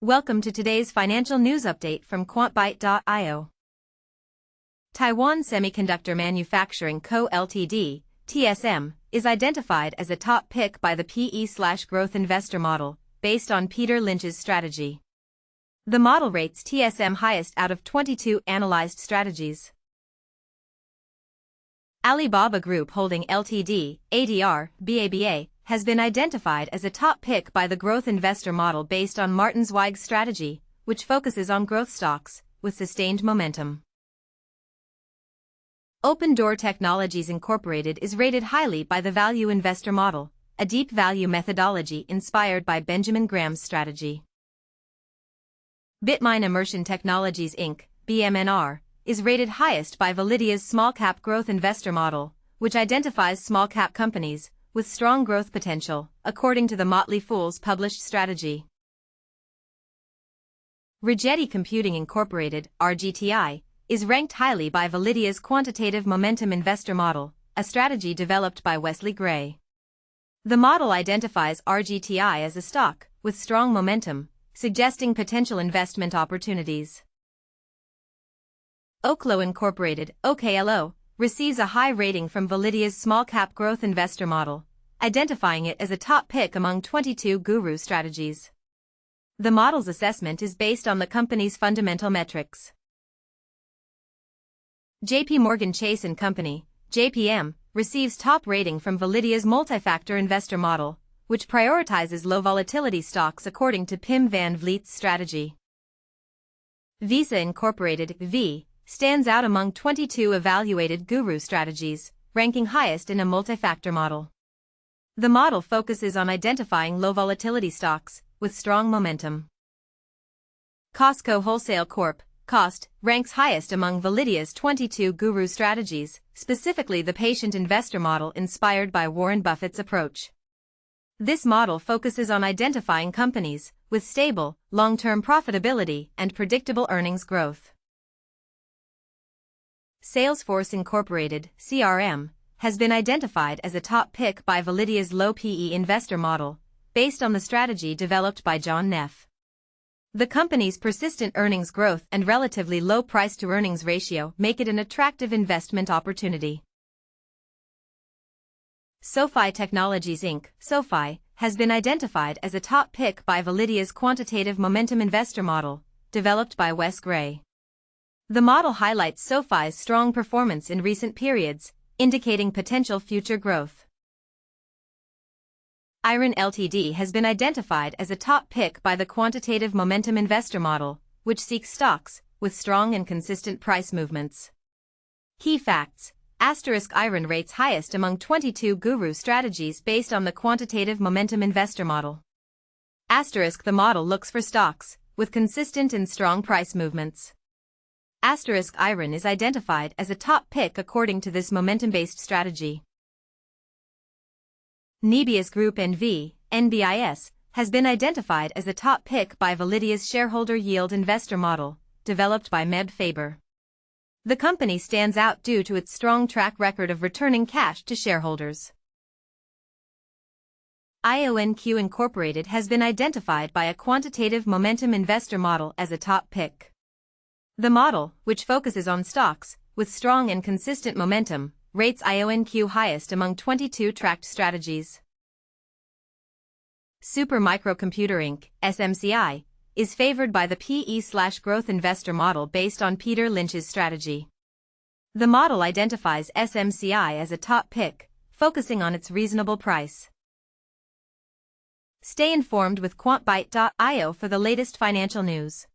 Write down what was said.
Welcome to today's financial news update from QuantByte.io. Taiwan Semiconductor Manufacturing Co., Ltd., TSM, is identified as a top pick by the PE/growth investor model, based on Peter Lynch's strategy. The model rates TSM highest out of 22 analyzed strategies. Alibaba Group Holding Ltd., ADR, BABA, has been identified as a top pick by the growth investor model based on Martin Zweig's strategy, which focuses on growth stocks, with sustained momentum. Open Door Technologies Incorporated is rated highly by the value investor model, a deep value methodology inspired by Benjamin Graham's strategy. Bitmine Immersion Technologies Inc., BMNR, is rated highest by Validia's small-cap growth investor model, which identifies small-cap companies with strong growth potential, according to the Motley Fool's published strategy. Rigetti Computing Incorporated, RGTI, is ranked highly by Validia's quantitative momentum investor model, a strategy developed by Wesley Gray. The model identifies RGTI as a stock with strong momentum, suggesting potential investment opportunities. Oklo Incorporated, OKLO, receives a high rating from Validia's small-cap growth investor model, identifying it as a top pick among 22 guru strategies. The model's assessment is based on the company's fundamental metrics. JP Morgan Chase & Company, JPM, receives top rating from Validia's multi-factor investor model, which prioritizes low-volatility stocks according to Pim van Vliet's strategy. Visa Incorporated, V, stands out among 22 evaluated guru strategies, ranking highest in a multi-factor model. The model focuses on identifying low-volatility stocks with strong momentum. Costco Wholesale Corp., COST, ranks highest among Validia's 22 guru strategies, specifically the patient investor model inspired by Warren Buffett's approach. This model focuses on identifying companies with stable, long-term profitability and predictable earnings growth. Salesforce Incorporated, CRM, has been identified as a top pick by Validia's low PE investor model, based on the strategy developed by John Neff. The company's persistent earnings growth and relatively low price-to-earnings ratio make it an attractive investment opportunity. SoFi Technologies Inc., SoFi, has been identified as a top pick by Validia's quantitative momentum investor model, developed by Wes Gray. The model highlights SoFi's strong performance in recent periods, indicating potential future growth. Iron Ltd. has been identified as a top pick by the quantitative momentum investor model, which seeks stocks with strong and consistent price movements. Key facts: Iron rates highest among 22 guru strategies based on the quantitative momentum investor model. The model looks for stocks with consistent and strong price movements. Iron is identified as a top pick according to this momentum-based strategy. Nebius Group NV, NBIS, has been identified as a top pick by Validia's shareholder yield investor model, developed by Meb Faber. The company stands out due to its strong track record of returning cash to shareholders. IONQ Incorporated has been identified by a quantitative momentum investor model as a top pick. The model, which focuses on stocks with strong and consistent momentum, rates IONQ highest among 22 tracked strategies. Super Micro Computer Inc., SMCI, is favored by the PE/growth investor model based on Peter Lynch's strategy. The model identifies SMCI as a top pick, focusing on its reasonable price. Stay informed with QuantByte.io for the latest financial news.